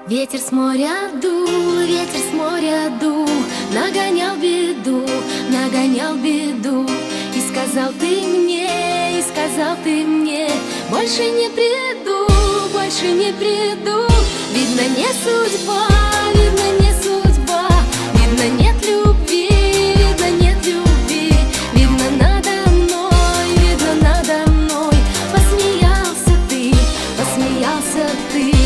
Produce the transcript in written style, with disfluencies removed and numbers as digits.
Ветер с моря дул, ветер с моря дул, нагонял беду, нагонял беду. И сказал ты мне, и сказал ты мне, больше не приду, больше не приду. Видно, не судьба, видно, не судьба, видно, нет любви, видно, нет любви. Видно, надо мной, видно, надо мной посмеялся ты, посмеялся ты.